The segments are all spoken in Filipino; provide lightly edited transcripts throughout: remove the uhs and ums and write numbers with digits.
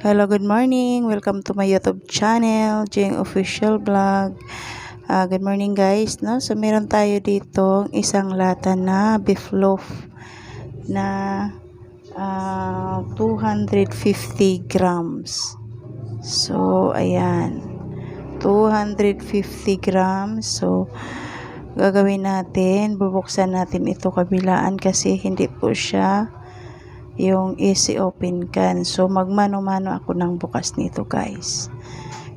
Hello, good morning. Welcome to my YouTube channel, Jing Official Vlog. Good morning guys, no? So meron tayo dito isang lata na beef loaf na 250 grams. So ayan, 250 grams. So gagawin natin, bubuksan natin ito kabilaan kasi hindi po siya yung easy open can. So magmano-mano ako ng bukas nito guys.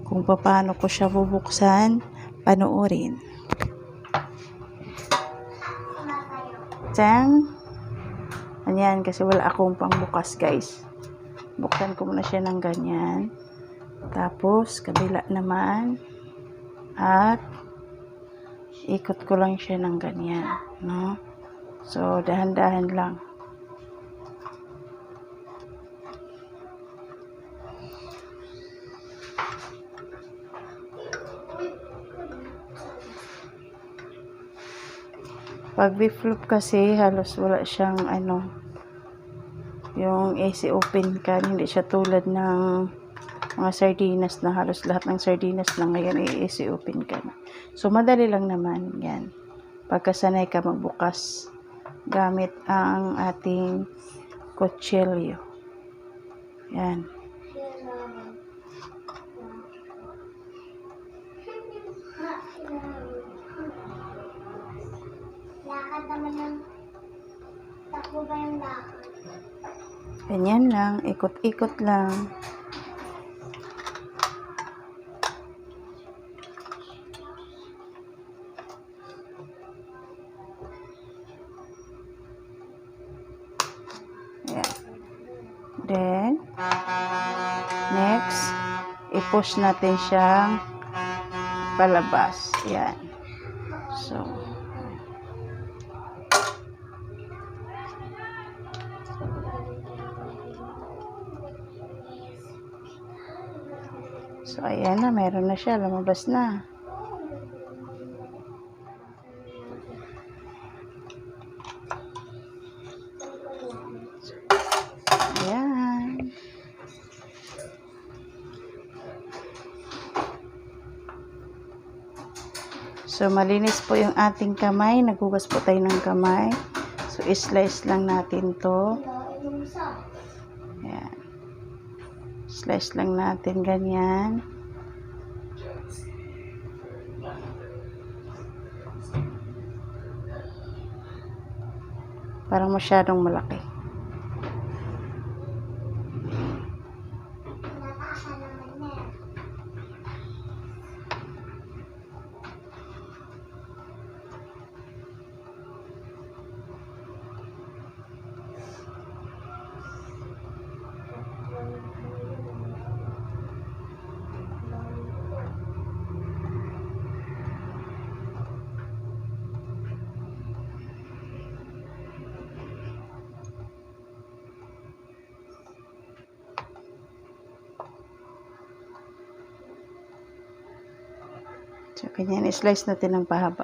Kung paano ko siya bubuksan, panoorin. Tang. Ayan, kasi wala akong pangbukas guys. Buksan ko muna siya ng ganyan. Tapos kabila naman. At ikot ko lang siya ng ganyan, no? So dahan-dahan lang. Pag beef loaf kasi halos wala siyang yung easy open can, hindi siya tulad ng mga sardinas na halos lahat ng sardinas na ngayon ay easy open can. So madali lang naman yan pagkasanay ka magbukas gamit ang ating kutsilyo. Yan. Lakad naman ng takbo ba yung lakad? Ganyan lang, ikot-ikot lang. Ayan. Then, next, i-push natin siyang palabas. Ayan. So, ayan na, meron na siya, lumabas na. Ayan. So, malinis po yung ating kamay. Naghugas po tayo ng kamay. So, i-slice lang natin to. Ayan. Slice lang natin ganyan. Parang masyadong malaki. So, ganyan, i-slice natin ng pahaba.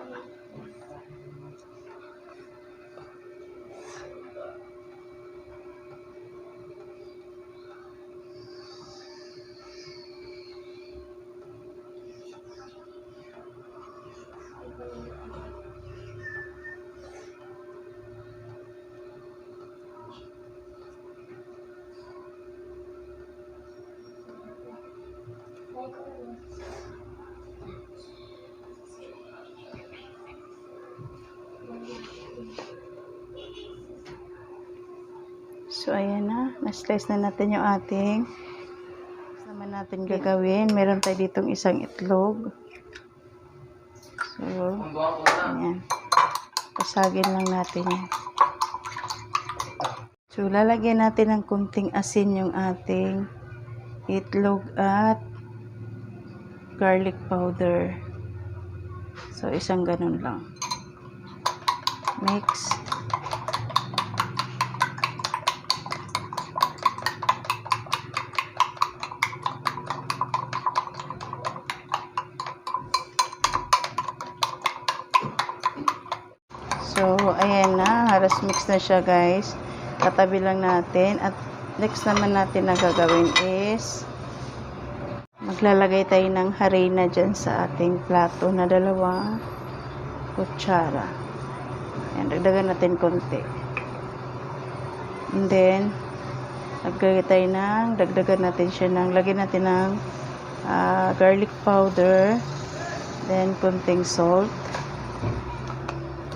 So, ayan na. Na-slice na natin yung ating. Naman natin gagawin. Meron tayo ditong isang itlog. So, ayan. Pasagin lang natin yan. So, lalagyan natin ng kunting asin yung ating itlog at garlic powder. So, isang ganun lang. Mix. So, ayan na. Halos mix na siya guys. Tatabi lang natin at Next naman natin na gagawin is maglalagay tayo ng harina dyan sa ating plato na 2 kutsara. Ayan, dagdagan natin konti. And then, dagdagan natin siya lagyan natin ng garlic powder, then konting salt,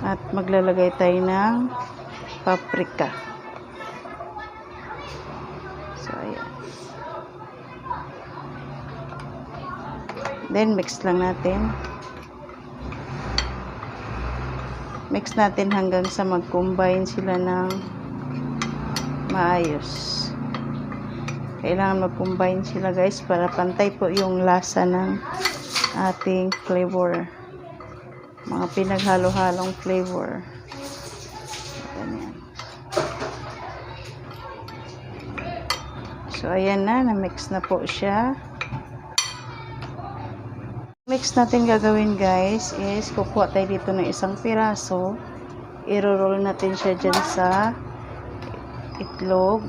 at maglalagay tayo ng paprika. So, ayan. Then, mix lang natin. Mix natin hanggang sa mag-combine sila ng maayos. Kailangan mag-combine sila guys para pantay po yung lasa ng ating flavor. Mga pinaghalo-halong flavor. Ganyan. So, ayan na-mix na po siya. Mix natin gagawin guys is kukuha tayo dito ng isang piraso. I-roll natin siya dyan sa itlog.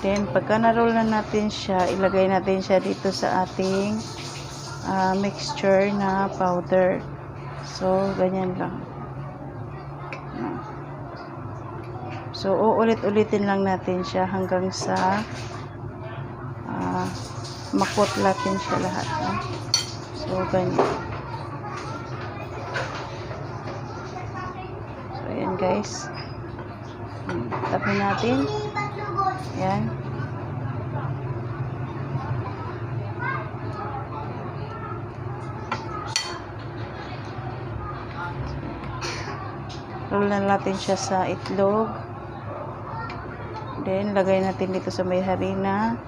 Then, pagka na-roll na natin siya, ilagay natin siya dito sa ating mixture na powder. So, ganyan lang. So, uulit-ulitin lang natin siya hanggang sa makot natin siya lahat. So, ganyan. So, ayan guys. Tabi natin. Ayan. Roll na natin siya sa itlog. Then, lagay natin dito sa may harina.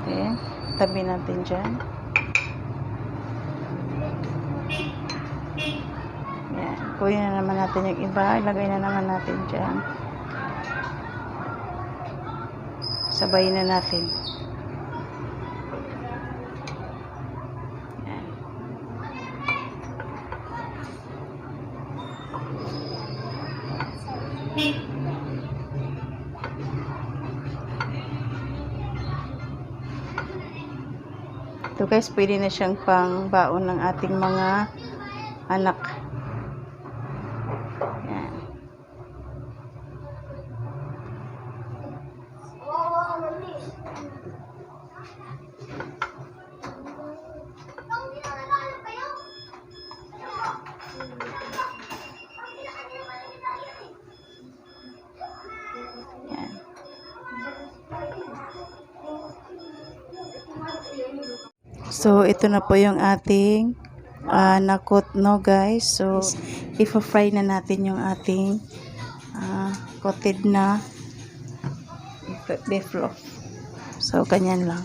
Then, tabi natin dyan. Yan. Kunin na naman natin yung iba. Ilagay na naman natin dyan. Sabayin na natin. Yan. Ito guys, pwede na siyang pang baon ng ating mga anak. Yan. Yan. So, ito na po yung ating nakot, no guys. So, i-fry na natin yung ating coated na beef loaf. So, ganyan lang.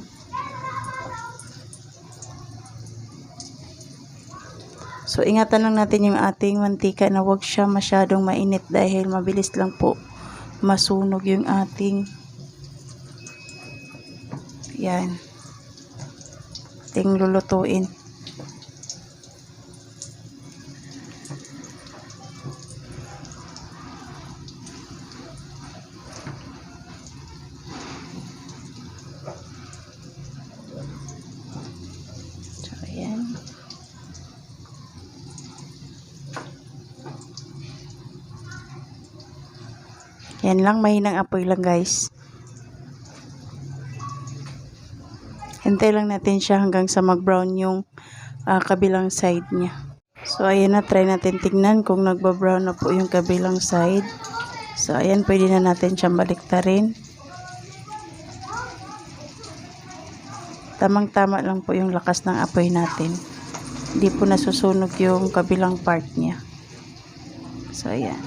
So, ingatan lang natin yung ating mantika na wag siya masyadong mainit dahil mabilis lang po masunog yung ating yan. Ating lulutuin. So, ayan. Yan lang, mahinang apoy lang guys. Hintay lang natin siya hanggang sa mag-brown yung kabilang side niya. So, ayan na. Try natin tingnan kung nagba-brown na po yung kabilang side. So, ayan. Pwede na natin siyang baliktarin. Tamang-tama lang po yung lakas ng apoy natin. Hindi po nasusunog yung kabilang part niya. So, ayan.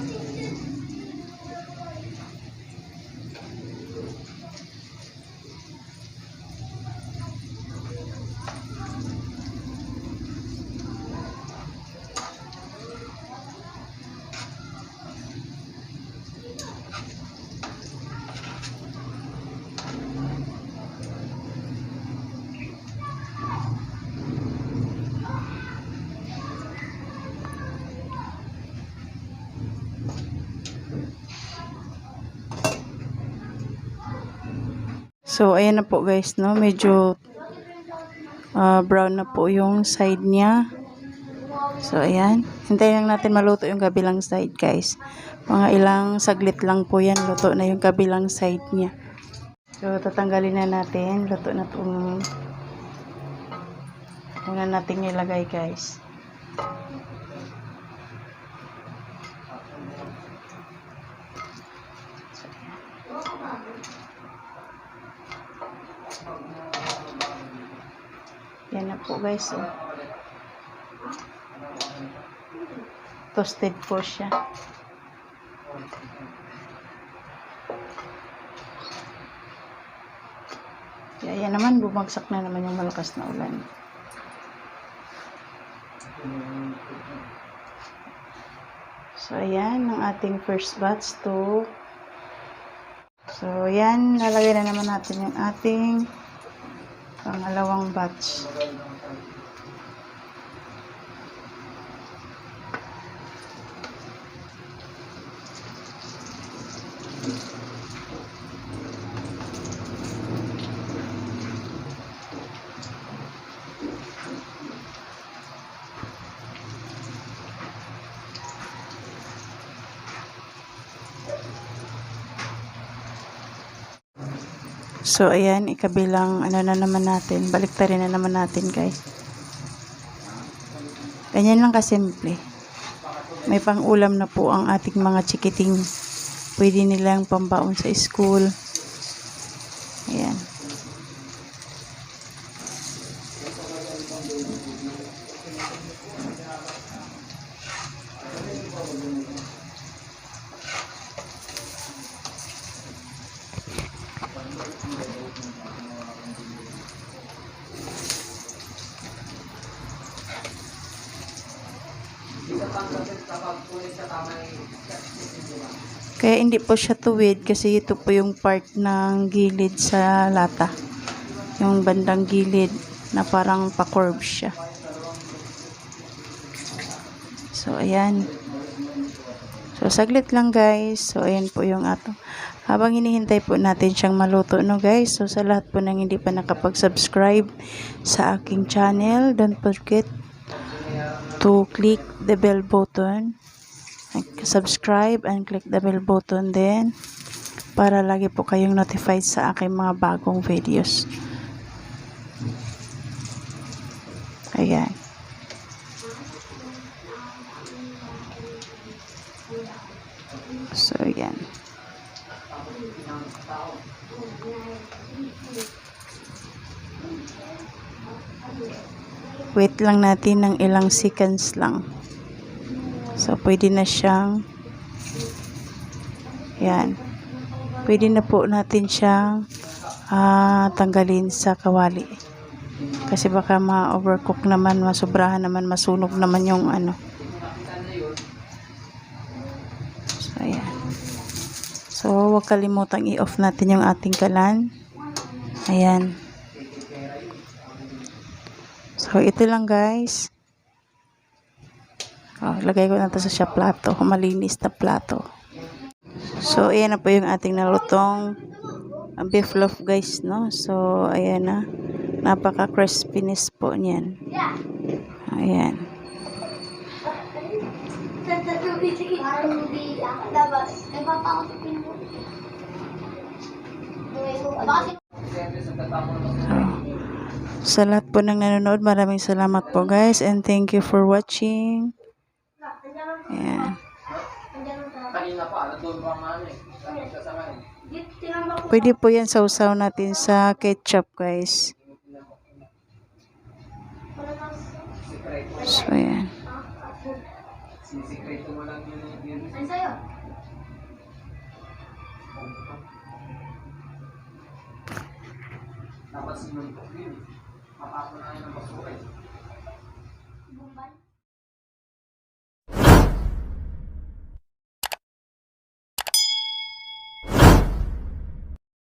So, ayan na po guys, no? Medyo brown na po yung side niya. So, ayan. Hintayin lang natin maluto yung kabilang side, guys. Mga ilang saglit lang po yan. Luto na yung kabilang side niya. So, tatanggalin na natin. Luto na itong una natin nilagay, guys. Yan na po, guys. Oh. Toasted po siya. Yan naman, bumagsak na naman yung malakas na ulan. So, ayan, ang ating first batch to. So, ayan, lalagay na naman natin yung ating pangalawang batch. So, ayan, ikabilang ano na naman natin. Baliktarin na naman natin, guys. Ganyan lang kasimple. May pang-ulam na po ang ating mga chikiting. Pwede nilang pambaon sa school. Ayan. Kaya hindi po siya tuwid kasi ito po yung part ng gilid sa lata. Yung bandang gilid na parang pa-curve siya. So, ayan. So, saglit lang guys. So, ayan po yung ato. Habang hinihintay po natin siyang maluto, no guys. So, sa lahat po ng hindi pa nakapag-subscribe sa aking channel, don't forget to click the bell button. Subscribe and click the bell button din para lagi po kayong notified sa aking mga bagong videos. Ayan. So, ayan. Wait lang natin ng ilang seconds lang. So, pwede na siyang yan. Pwede na po natin siyang tanggalin sa kawali. Kasi baka ma-overcook naman, masobrahan naman, masunog naman yung ano. So, ayan. So, huwag kalimutang i-off natin yung ating kalan. Ayan. So, ito lang guys. Lagay ko na ito sa plato. Malinis na plato. So, ayan na po yung ating nalutong beef loaf guys, no? So, ayan na. Napaka-crispiness po niyan. Ayan. So, sa lahat po ng nanonood, maraming salamat po guys and thank you for watching. Ayan. Pwede po yan sausaw natin sa ketchup guys. So, ayan. Dapat sinuntok yun. Mapapunayan ng basura.